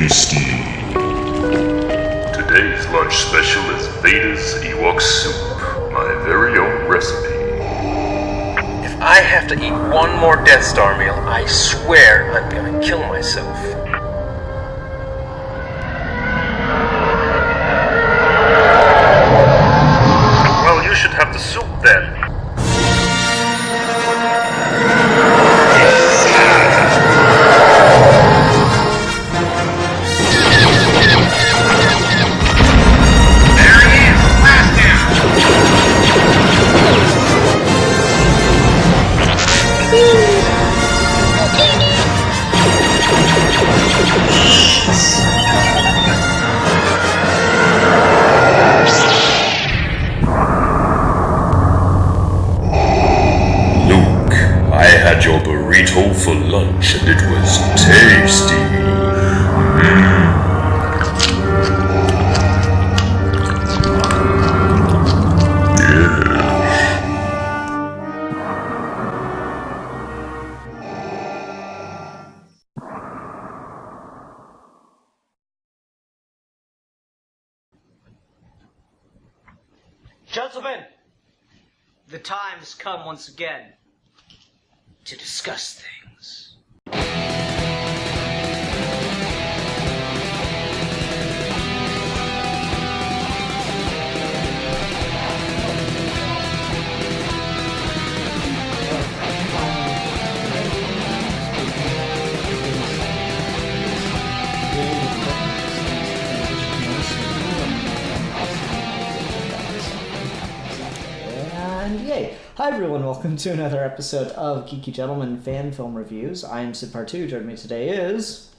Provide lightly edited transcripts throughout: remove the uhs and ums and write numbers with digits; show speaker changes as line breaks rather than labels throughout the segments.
tasty.
Today's lunch special is Vader's Ewok soup, my very own recipe.
If I have to eat one more Death Star meal, I swear I'm gonna kill myself. Well, you should have the soup then.
Your burrito for lunch and it was tasty.
Gentlemen, the time has come once again to discuss things.
And yay! Hi everyone, welcome to another episode of Geeky Gentlemen Fan Film Reviews. I am Sid Partu. Joining me today is...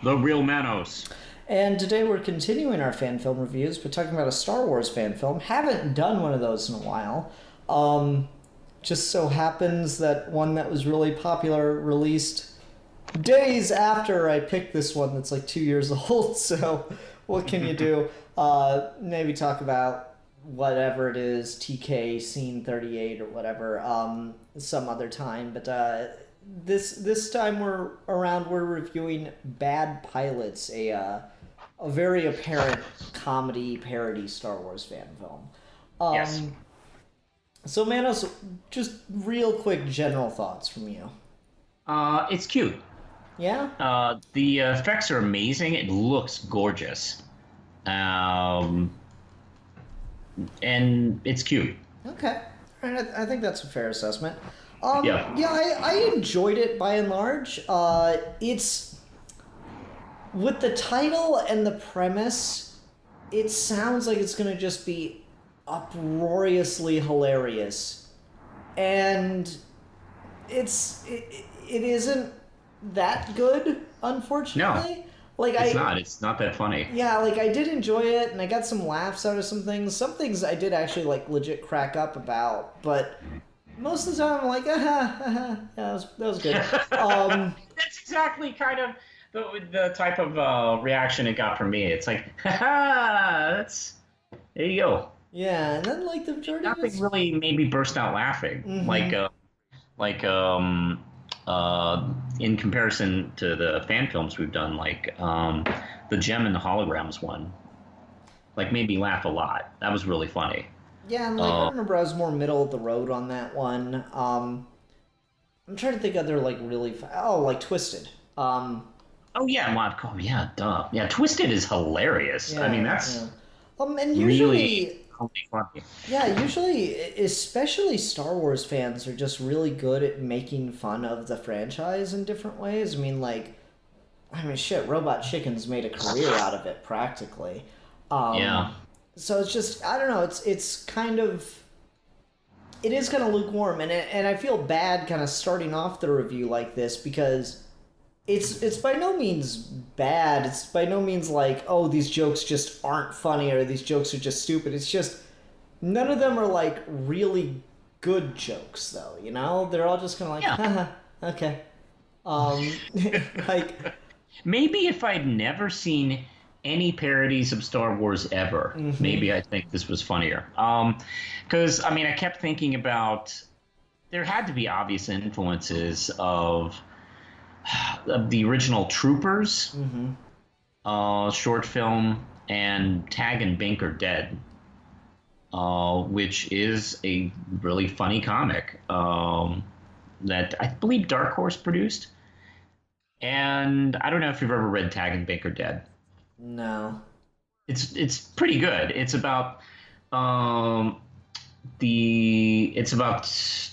The Real Manos.
And today we're continuing our fan film reviews. We're talking about a Star Wars fan film. Haven't done one of those in a while. Just so happens that one that was really popular released days after I picked this one that's like 2 years old, so what can you do? Maybe talk about whatever it is, TK Scene 38 or whatever, some other time. But this time we're reviewing Bad Pilots, a very apparent comedy parody Star Wars fan film.
Yes.
So Manos, just real quick general thoughts from you.
It's cute.
Yeah?
The effects are amazing. It looks gorgeous. And it's cute.
Okay. All right, I think that's a fair assessment.
Yeah.
Yeah, I enjoyed it by and large. It's... With the title and the premise, it sounds like it's going to just be uproariously hilarious. And it isn't that good, unfortunately.
No.
Like
It's not that funny.
Yeah, like I did enjoy it, and I got some laughs out of some things. Some things I did actually like legit crack up about, but most of the time I'm like, yeah, that was good.
That's exactly kind of the type of reaction it got from me. It's like, there you go.
Yeah, and then like the majority of
Nothing really made me burst out laughing.
Mm-hmm.
In comparison to the fan films we've done, like the Gem and the Holograms one, like made me laugh a lot. That was really funny.
Yeah, and like I remember I was more middle of the road on that one. I'm trying to think of other like really like Twisted.
Oh yeah, duh. Yeah, Twisted is hilarious.
Yeah,
I mean that's
and usually
really funny.
Yeah, usually, especially Star Wars fans are just really good at making fun of the franchise in different ways. Shit, Robot Chicken's made a career out of it, practically.
Yeah.
So it's just, I don't know, it is kind of lukewarm, and I feel bad kind of starting off the review like this, because it's by no means bad. It's by no means like, oh, these jokes just aren't funny or these jokes are just stupid. It's just none of them are like really good jokes, though. You know, they're all just kind of like, haha, okay. Like
maybe if I'd never seen any parodies of Star Wars ever, maybe I think this was funnier. Because I kept thinking about there had to be obvious influences of the original Troopers. short film, and Tag and Bink Are Dead, which is a really funny comic that I believe Dark Horse produced. And I don't know if you've ever read Tag and Bink Are Dead.
No.
It's pretty good. It's about it's about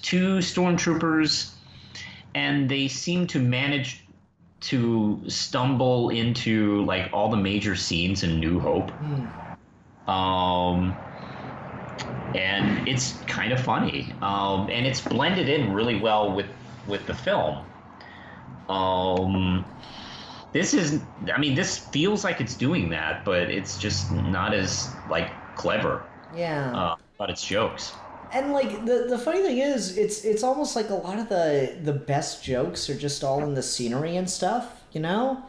two stormtroopers, and they seem to manage to stumble into like all the major scenes in New Hope. And it's kind of funny, and it's blended in really well with the film. This feels like it's doing that, but it's just not as like clever.
Yeah.
About its jokes.
And like the funny thing is, it's almost like a lot of the best jokes are just all in the scenery and stuff, you know?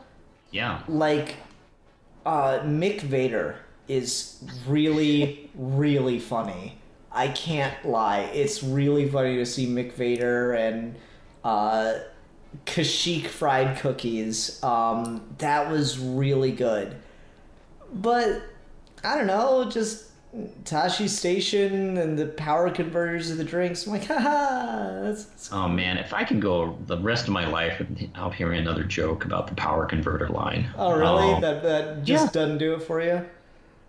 Yeah.
Like Mick Vader is really, really funny. I can't lie. It's really funny to see Mick Vader and Kashyyyk fried cookies. That was really good. But I don't know, just Tashi Station and the power converters of the drinks. I'm like, haha. That's
Oh man, if I can go the rest of my life without hearing another joke about the power converter line.
Oh really? That just doesn't do it for you?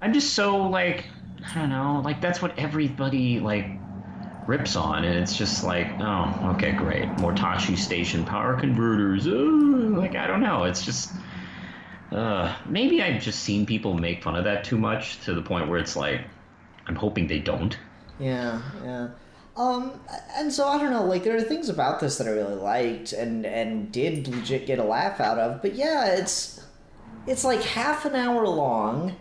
I'm just so like, I don't know, like that's what everybody like rips on, and it's just like, oh, okay, great, more Tashi Station power converters. Like I don't know, it's just maybe I've just seen people make fun of that too much to the point where it's like, I'm hoping they don't.
Yeah. And so I don't know, like there are things about this that I really liked and did legit get a laugh out of, but yeah, it's like half an hour long,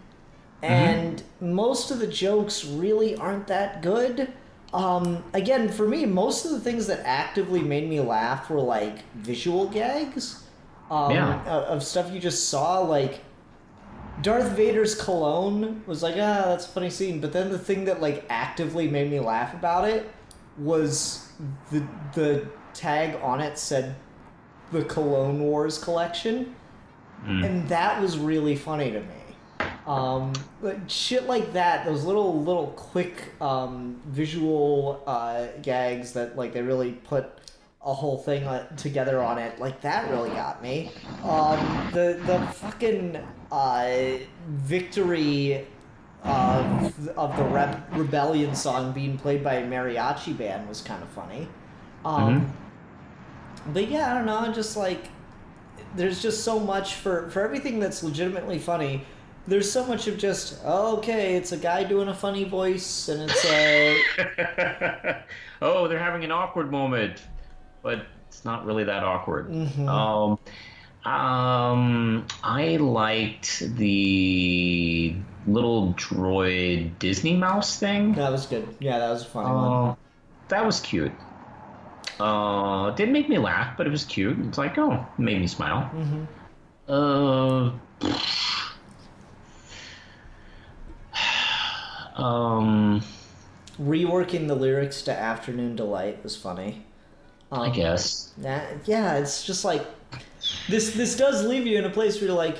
and most of the jokes really aren't that good. Again, for me, most of the things that actively made me laugh were like visual gags of stuff you just saw, like Darth Vader's cologne was like, that's a funny scene. But then the thing that like actively made me laugh about it was the tag on it said the Cologne Wars collection, and that was really funny to me. Like shit like that, those little quick visual gags that like they really put a whole thing together on it, like that really got me. The fucking victory of the rebellion song being played by a mariachi band was kind of funny. But yeah, I don't know, just like there's just so much for everything that's legitimately funny. There's so much of just, oh, okay, it's a guy doing a funny voice, and it's a...
oh, they're having an awkward moment, but it's not really that awkward. I liked the little droid Disney mouse thing.
That was good. Yeah, that was a funny one.
That was cute. Didn't make me laugh, but it was cute. It's like, oh, it made me smile.
Reworking the lyrics to Afternoon Delight was funny.
I guess.
Yeah, it's just like this does leave you in a place where you're like,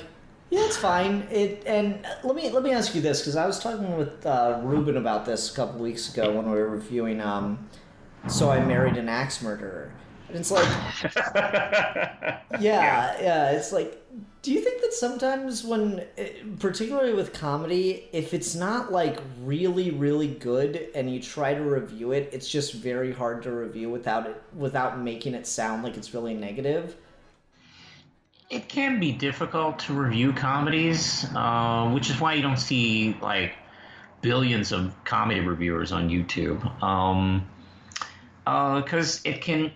yeah, it's fine. And let me ask you this, because I was talking with Ruben about this a couple weeks ago when we were reviewing So I Married an Axe Murderer. And it's like, yeah, it's like, do you think that sometimes when, particularly with comedy, if it's not like really, really good and you try to review it, it's just very hard to review without making it sound like it's really negative?
It can be difficult to review comedies, which is why you don't see like billions of comedy reviewers on YouTube. Because it can...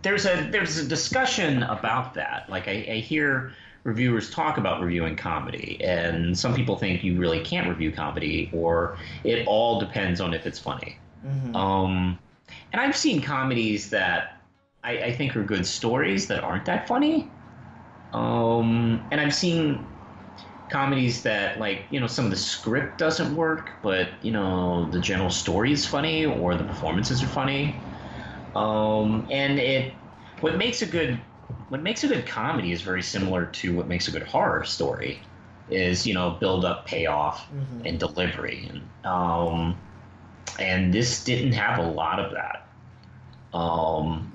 There's a discussion about that. Like I hear reviewers talk about reviewing comedy, and some people think you really can't review comedy, or it all depends on if it's funny. And I've seen comedies that I think are good stories that aren't that funny. And I've seen comedies that, like, you know, some of the script doesn't work, but, you know, the general story is funny or the performances are funny. And what makes a good what makes a good comedy is very similar to what makes a good horror story, is build up, payoff, and delivery, and this didn't have a lot of that,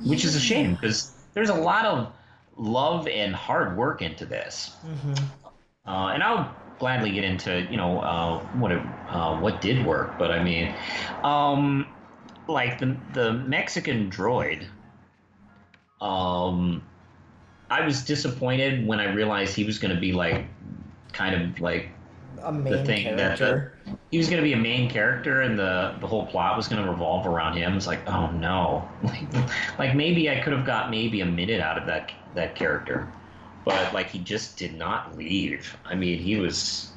which is a shame because there's a lot of love and hard work into this, and I'll gladly get into what did work, but I mean, like the Mexican droid. I was disappointed when I realized he was going to be kind of like
A main
the thing
character.
that he was going to be a main character, and the whole plot was going to revolve around him. It's like, oh no, like maybe I could have got maybe a minute out of that character, but he just did not leave. I mean, it was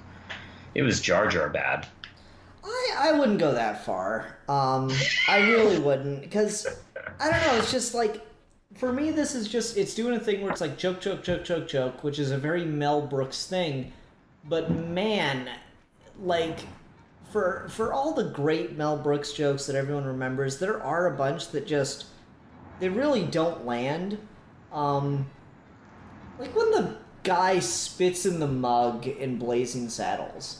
Jar Jar bad.
I wouldn't go that far. I really wouldn't, because I don't know. It's just for me, this is just it's doing a thing where it's like joke, joke, joke, joke, joke, which is a very Mel Brooks thing. But man, for all the great Mel Brooks jokes that everyone remembers, there are a bunch that just they really don't land. Like when the guy spits in the mug in Blazing Saddles.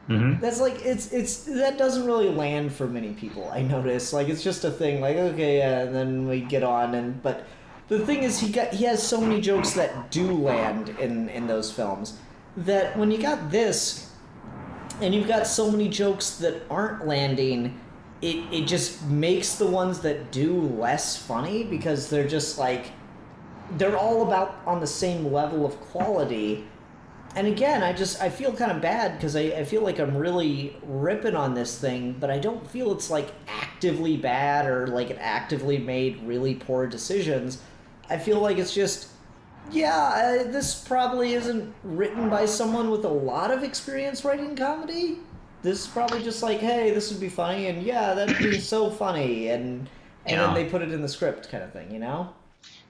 That's it's that doesn't really land for many people. I notice it's just a thing. Okay, yeah, and then we get on but the thing is he has so many jokes that do land in those films that when you got this and you've got so many jokes that aren't landing, it just makes the ones that do less funny because they're just they're all about on the same level of quality. And again, I feel kind of bad because I feel like I'm really ripping on this thing, but I don't feel it's actively bad or it actively made really poor decisions. I feel like it's just, this probably isn't written by someone with a lot of experience writing comedy. This is probably just hey, this would be funny, and that'd be so funny, and then they put it in the script kind of thing,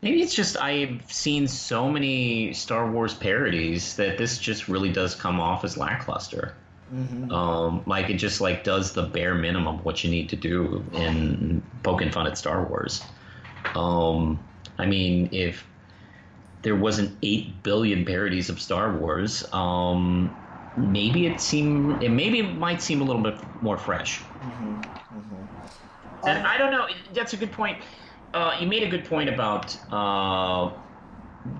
Maybe it's just I've seen so many Star Wars parodies that this just really does come off as lackluster. It just does the bare minimum of what you need to do in poking fun at Star Wars. I mean, if there wasn't 8 billion parodies of Star Wars, maybe it might seem a little bit more fresh. And I don't know. That's a good point. You made a good point about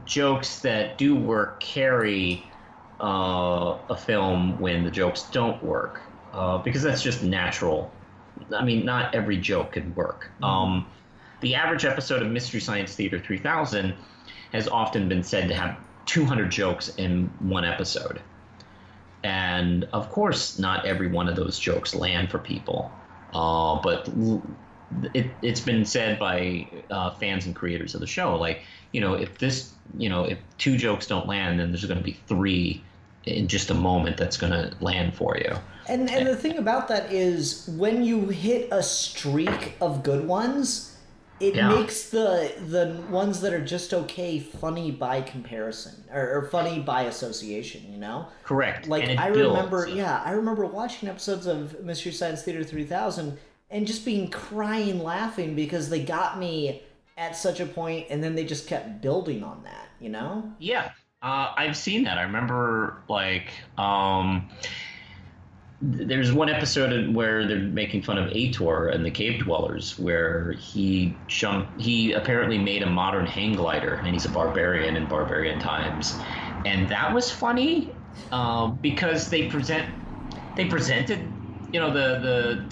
jokes that do work carry a film when the jokes don't work, because that's just natural. I mean, not every joke can work. The average episode of Mystery Science Theater 3000 has often been said to have 200 jokes in one episode. And, of course, not every one of those jokes land for people. But it's been said by fans and creators of the show, if 2 jokes don't land, then there's going to be 3 in just a moment that's going to land for you.
And the thing about that is when you hit a streak of good ones, it makes the ones that are just okay funny by comparison or funny by association, Correct. I remember watching episodes of Mystery Science Theater 3000 and just being crying laughing because they got me at such a point and then they just kept building on that,
Yeah. I've seen that. I remember there's one episode where they're making fun of Ator and the cave dwellers, where he apparently made a modern hang glider, and he's a barbarian in barbarian times, and that was funny because they presented the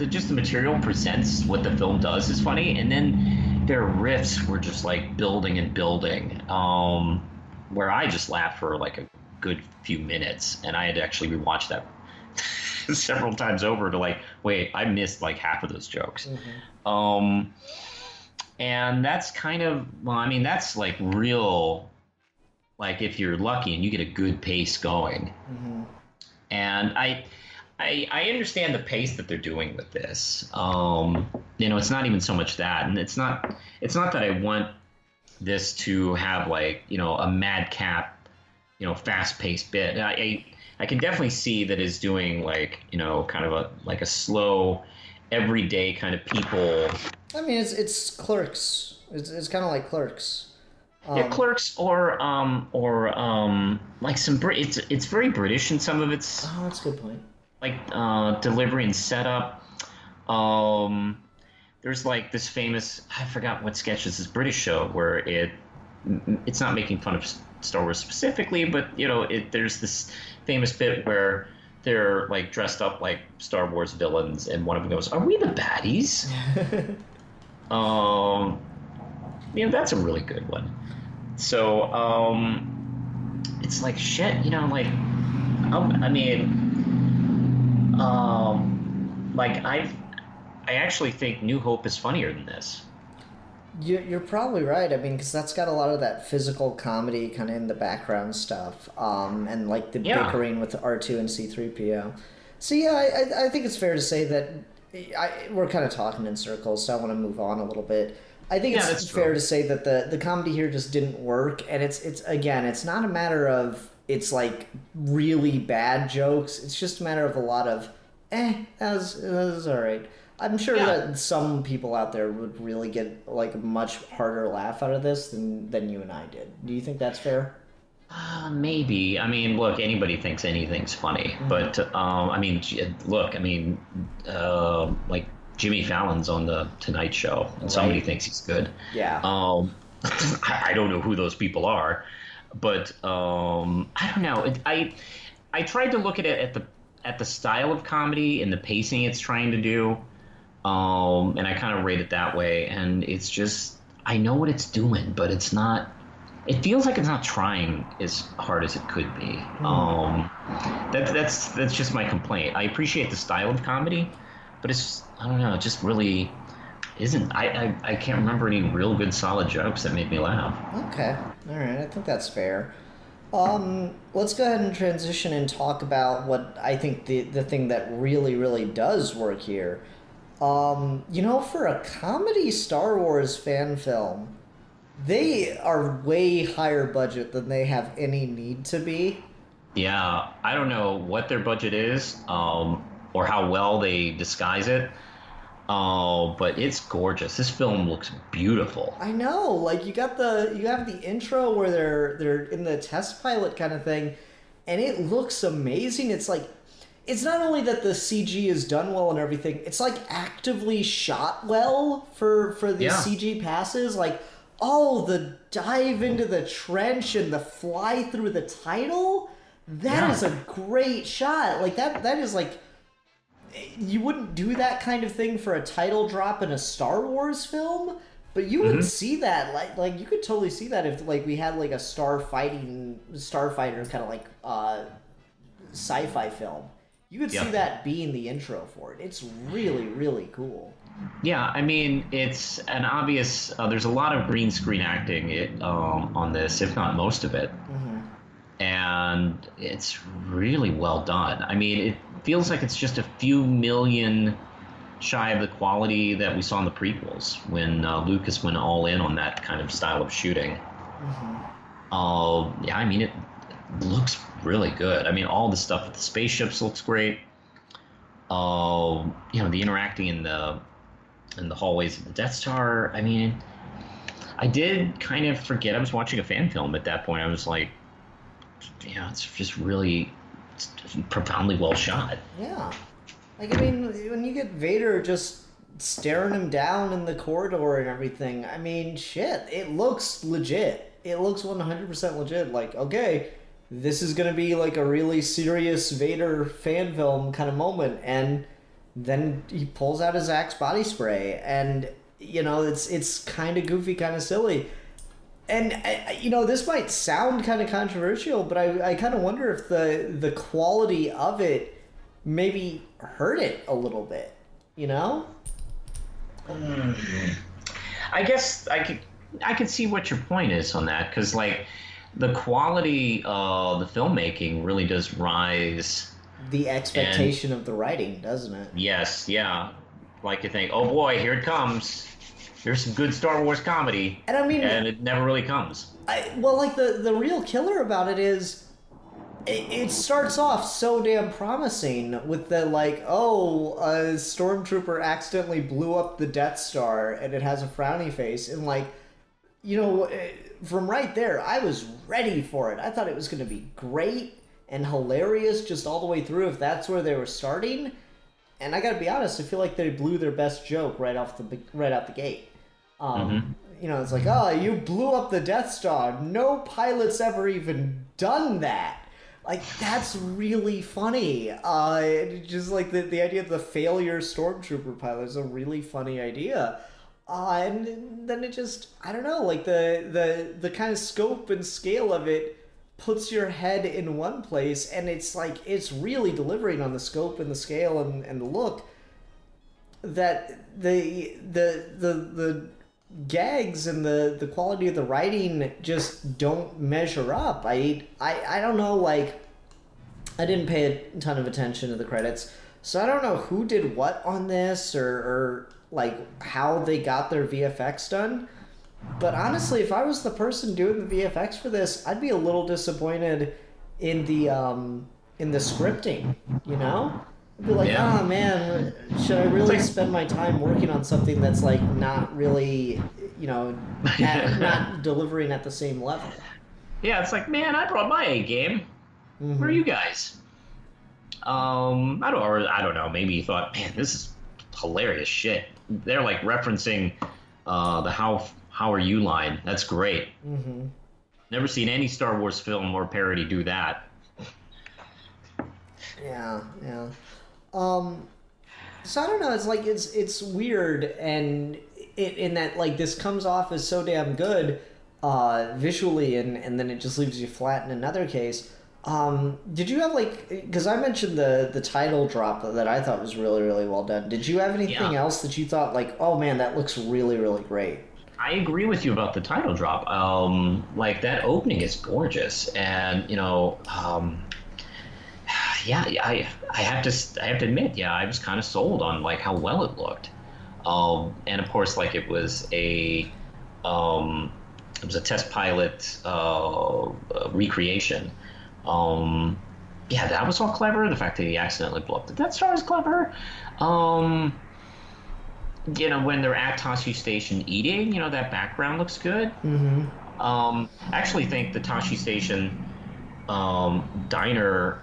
just the material presents what the film does is funny, and then their riffs were just building and building, where I just laughed for a good few minutes, and I had to actually rewatch that several times over to wait, I missed half of those jokes. And that's kind of, that's real, if you're lucky and you get a good pace going. And I understand the pace that they're doing with this. It's not even so much that, and it's not that I want this to have a madcap, fast-paced bit. I can definitely see that is doing kind of a slow, everyday kind of people.
I mean, it's Clerks. It's kind of like Clerks.
Yeah, Clerks or like some it's very British in some of its
Oh, that's a good point.
like delivery and setup. There's like this famous, I forgot what sketch is, this British show where it's not making fun of Star Wars specifically, but there's this famous bit where they're like dressed up like Star Wars villains, and one of them goes, "Are we the baddies?" That's a really good one. So it's like shit, like like I actually think New Hope is funnier than this.
You're probably right. I mean, because that's got a lot of that physical comedy kind of in the background stuff, and like the bickering with R2 and C-3PO. So yeah, I think it's fair to say that we're kind of talking in circles, so I want to move on a little bit. I think it's fair to say that the comedy here just didn't work, and it's not a matter of it's like really bad jokes. It's just a matter of a lot of that was all right. I'm sure that some people out there would really get like a much harder laugh out of this than you and I did. Do you think that's fair?
Maybe. I mean, look, anybody thinks anything's funny, but like Jimmy Fallon's on the Tonight Show, and somebody thinks he's good.
Yeah.
I don't know who those people are, but I don't know. I tried to look at it at the style of comedy and the pacing it's trying to do. And I kind of rate it that way, and it's just I know what it's doing, but it's not. It feels like it's not trying as hard as it could be. That's just my complaint. I appreciate the style of comedy, but I don't know. It just really isn't. I can't remember any real good solid jokes that made me laugh.
Okay, all right. I think that's fair. Let's go ahead and transition and talk about what I think the thing that really, really does work here. For a comedy Star Wars fan film, they are way higher budget than they have any need to be.
Yeah, I don't know what their budget is, or how well they disguise it. But it's gorgeous. This film looks beautiful.
I know, like you have the intro where they're in the test pilot kind of thing, and it looks amazing. It's like, it's not only that the CG is done well and everything, it's like actively shot well for the CG passes. Like, the dive into the trench and the fly through the title, that is a great shot. Like that is like, you wouldn't do that kind of thing for a title drop in a Star Wars film, but you would see that. Like you could totally see that if like we had like a starfighter kind of like sci-fi film. You could see that being the intro for it. It's really, really cool.
Yeah, I mean, it's an obvious. There's a lot of green screen acting on this, if not most of it, and it's really well done. I mean, it feels like it's just a few million shy of the quality that we saw in the prequels when Lucas went all in on that kind of style of shooting. I mean, it looks really good. I mean, all the stuff with the spaceships looks great. The interacting in the hallways of the Death Star. I mean, I did kind of forget I was watching a fan film at that point. I was like, it's just really profoundly well shot.
Yeah. Like, I mean, when you get Vader just staring him down in the corridor and everything, I mean, shit, it looks legit. It looks 100% legit. Like, okay, this is going to be like a really serious Vader fan film kind of moment. And then he pulls out his Axe body spray, and, it's kind of goofy, kind of silly. And, this might sound kind of controversial, but I kind of wonder if the quality of it maybe hurt it a little bit,
I guess I could see what your point is on that, because, like, the quality of the filmmaking really does rise.
The expectation of the writing, doesn't it?
Yes, yeah. Like you think, oh boy, here it comes. Here's some good Star Wars comedy. And I mean, and it never really comes.
The real killer about it is it starts off so damn promising with the a stormtrooper accidentally blew up the Death Star and it has a frowny face, and from right there, I was ready for it. I thought it was going to be great and hilarious just all the way through if that's where they were starting. And I got to be honest, I feel like they blew their best joke right out the gate. It's like, oh, you blew up the Death Star. No pilot's ever even done that. Like, that's really funny. Just like the idea of the failure stormtrooper pilot is a really funny idea. And then it just, I don't know, like the kind of scope and scale of it puts your head in one place, and it's like, it's really delivering on the scope and the scale and the look that the gags and the quality of the writing just don't measure up. I don't know, like, I didn't pay a ton of attention to the credits, so I don't know who did what on this or like how they got their VFX done. But honestly, if I was the person doing the VFX for this, I'd be a little disappointed in the scripting, I'd be like, oh man, should I really spend my time working on something that's like not really, not delivering at the same level?
Yeah, it's like, man, I brought my A game. Where are you guys? I don't know. Maybe you thought, man, this is hilarious shit. They're like referencing the How are you line. That's great. Never seen any Star Wars film or parody do that.
Yeah. So I don't know. It's like it's weird, and in that, like, this comes off as so damn good visually, and then it just leaves you flat in another case. Did you have, like, because I mentioned the title drop that I thought was really, really well done. Did you have anything else that you thought, like, oh man, that looks really, really great?
I agree with you about the title drop. Like, that opening is gorgeous, and I have to admit, I was kind of sold on like how well it looked, and of course, like, it was a test pilot recreation. That was all clever. The fact that he accidentally blew up the Death Star is clever. When they're at Tashi Station eating, that background looks good. I actually think the Tashi Station diner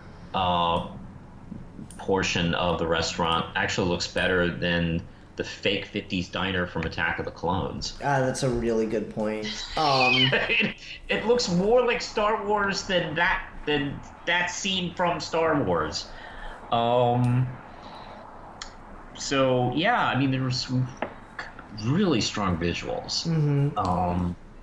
portion of the restaurant actually looks better than the fake 50s diner from Attack of the Clones.
That's a really good point.
It looks more like Star Wars than that scene from Star Wars. So yeah, I mean, there were some really strong visuals,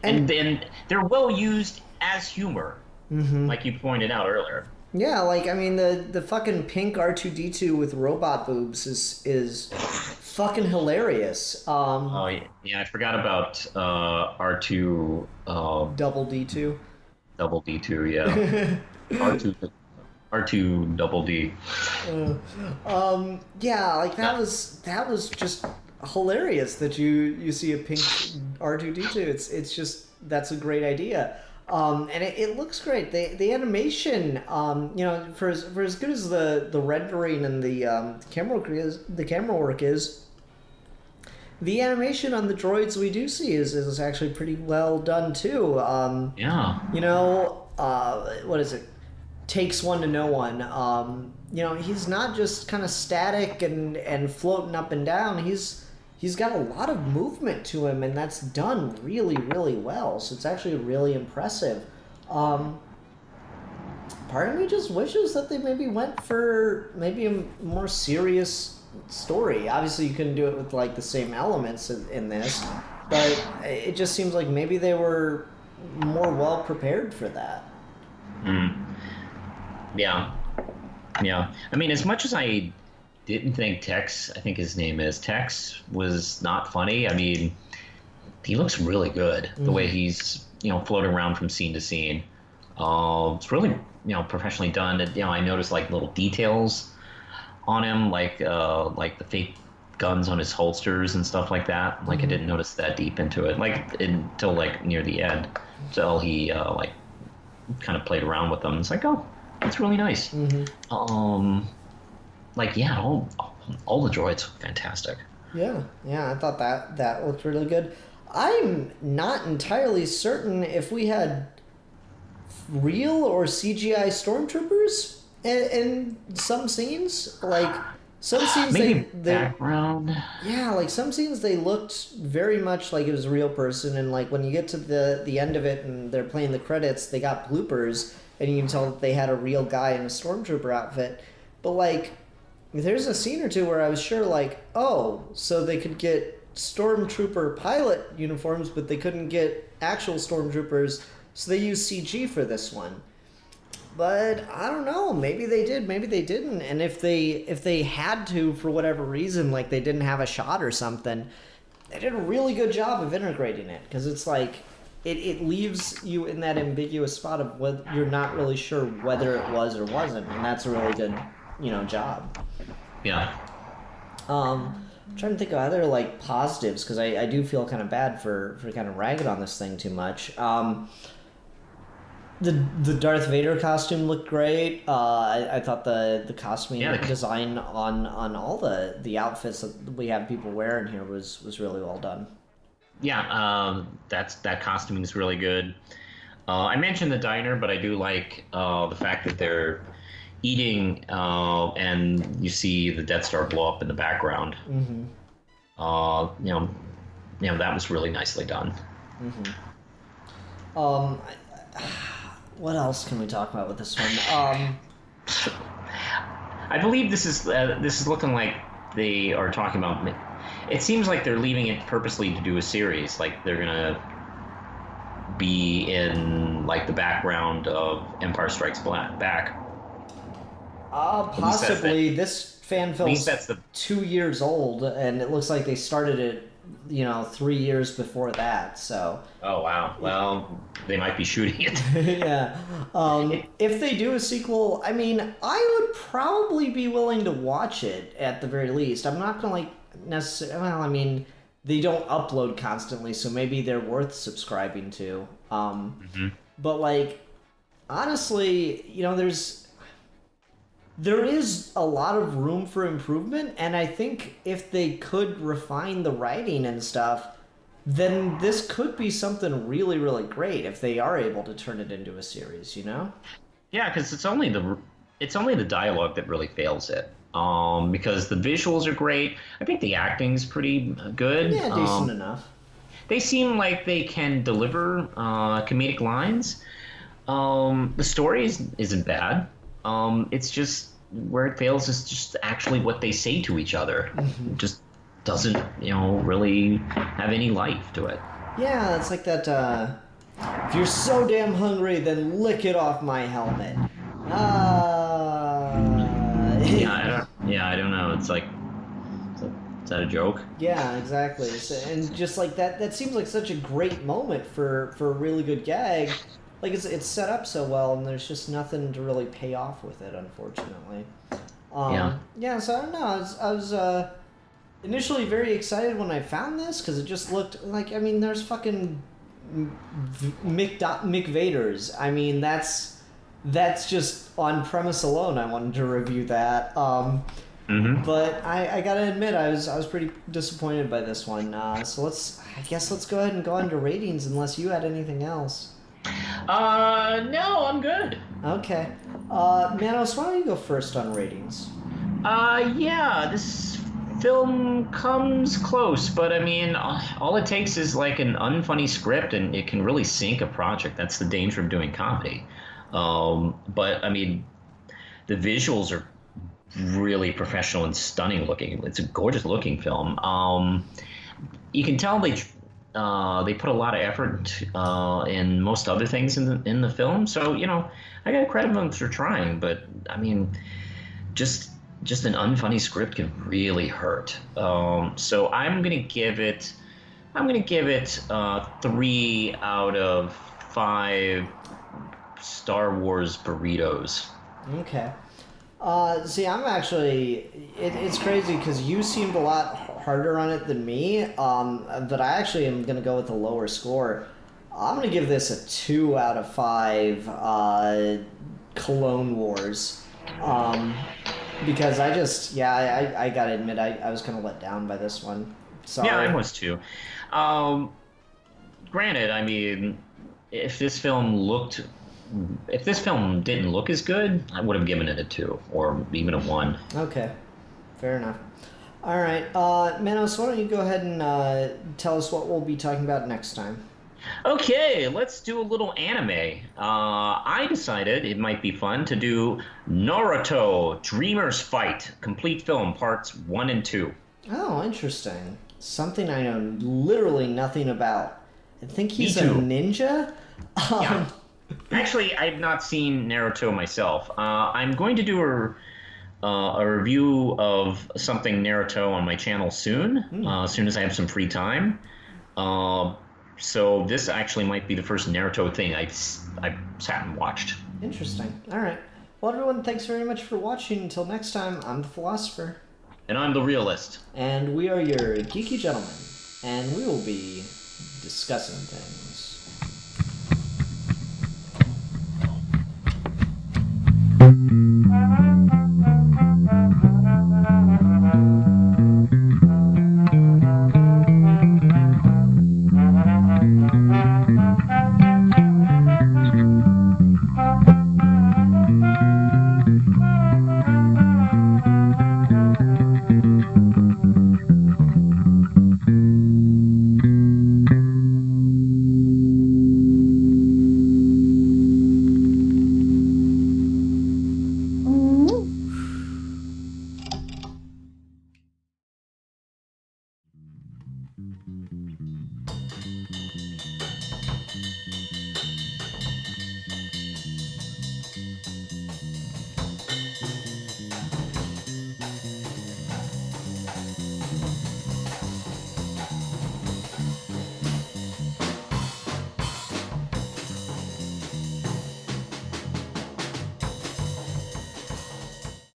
and then they're well used as humor, like you pointed out earlier.
Yeah, like, I mean, the fucking pink R2-D2 with robot boobs is fucking hilarious.
Oh yeah, I forgot about R2.
Double D2.
Double D2, yeah. R2 double D.
Yeah, like, that was just hilarious that you see a pink R2-D2. It's just, that's a great idea. And it looks great. The animation, for as good as the rendering and the camera work is, the animation on the droids we do see is actually pretty well done too. What is it? Takes one to know one. He's not just kind of static and floating up and down. He's got a lot of movement to him, and that's done really, really well. So it's actually really impressive. Part of me just wishes that they maybe went for maybe a more serious story. Obviously, you couldn't do it with like the same elements in this, but it just seems like maybe they were more well prepared for that.
Yeah. I mean, as much as I didn't think Tex, I think his name is Tex, was not funny. I mean, he looks really good the way he's floating around from scene to scene. It's really professionally done. I noticed like little details on him, like the fake guns on his holsters and stuff like that. Like I didn't notice that deep into it, like until like near the end. So he like kind of played around with them. It's like, oh, that's really nice. Like, yeah, all the droids look fantastic.
Yeah, I thought that looked really good. I'm not entirely certain if we had real or CGI stormtroopers in some scenes. Like, some scenes
Maybe
they
background.
yeah, like some scenes they looked very much like it was a real person, and like when you get to the end of it and they're playing the credits, they got bloopers, and you can tell that they had a real guy in a stormtrooper outfit. But like, there's a scene or two where I was sure, like, oh, so they could get stormtrooper pilot uniforms, but they couldn't get actual stormtroopers, so they used CG for this one. But I don't know. Maybe they did. Maybe they didn't. And if they had to, for whatever reason, like they didn't have a shot or something, they did a really good job of integrating it. Because it's like it leaves you in that ambiguous spot of what you're not really sure whether it was or wasn't, and that's a really good, job.
Yeah.
I'm trying to think of other like positives because I do feel kind of bad for kind of ragging on this thing too much. The Darth Vader costume looked great. I thought the costuming design on all the outfits that we have people wearing here was really well done.
Yeah, that costuming is really good. I mentioned the diner, but I do like the fact that they're eating and you see the Death Star blow up in the background.
Mm-hmm.
That was really nicely done.
Mm-hmm. What else can we talk about with this one?
I believe this is looking like they are talking about. It seems like they're leaving it purposely to do a series. Like they're gonna be in like the background of Empire Strikes Back.
Possibly. This fan film is
that's
2 years old, and it looks like they started it, 3 years before that. So.
Oh wow! Well, they might be shooting it.
Yeah. If they do a sequel, I mean, I would probably be willing to watch it at the very least. I'm not gonna necessarily. Well, I mean, they don't upload constantly, so maybe they're worth subscribing to. But honestly, there is a lot of room for improvement, and I think if they could refine the writing and stuff, then this could be something really, really great if they are able to turn it into a series,
Yeah, because it's only the dialogue that really fails it. Because the visuals are great. I think the acting's pretty good.
Yeah, decent enough.
They seem like they can deliver comedic lines. The story isn't bad. It's just where it fails is just actually what they say to each other.
Mm-hmm.
It just doesn't, really have any life to it.
Yeah, it's like that, if you're so damn hungry, then lick it off my helmet.
I don't know. It's like, is that a joke?
Yeah, exactly. And just like that seems like such a great moment for a really good gag. Like it's set up so well, and there's just nothing to really pay off with it, unfortunately. Yeah. So I don't know. I was initially very excited when I found this because it just looked like. I mean, there's fucking Mick Vaders. I mean, that's just on premise alone. I wanted to review that. But I gotta admit, I was pretty disappointed by this one. So let's go ahead and go on to ratings, unless you had anything else.
No, I'm good.
Okay. Manos, why don't you go first on ratings?
Yeah, this film comes close, but I mean, all it takes is like an unfunny script and it can really sink a project. That's the danger of doing comedy. But I mean, the visuals are really professional and stunning looking. It's a gorgeous looking film. You can tell they put a lot of effort in most other things in the film. So I got to credit them for trying. But I mean, just an unfunny script can really hurt. So I'm gonna give it 3 out of 5 Star Wars burritos.
Okay. See, I'm actually... It's crazy because you seemed a lot harder on it than me, but I actually am going to go with a lower score. I'm going to give this a 2 out of 5 Clone Wars. Because I just... Yeah, I got to admit, I was kind of let down by this one. Sorry.
Yeah, I was too. granted, I mean, if this film didn't look as good, I would have given it a 2 or even a 1.
Okay, fair enough. All right, Manos, why don't you go ahead and tell us what we'll be talking about next time?
Okay, let's do a little anime. I decided it might be fun to do Naruto Dreamer's Fight, complete film, parts 1 and 2.
Oh, interesting. Something I know literally nothing about. I think he's
Me
a
too.
ninja?
Yeah. Actually, I've not seen Naruto myself. I'm going to do a review of something Naruto on my channel soon, as soon as I have some free time. So this actually might be the first Naruto thing I've sat and watched.
Interesting. All right. Well, everyone, thanks very much for watching. Until next time, I'm the Philosopher.
And I'm the realist.
And we are your Geeky Gentlemen. And we will be discussing things.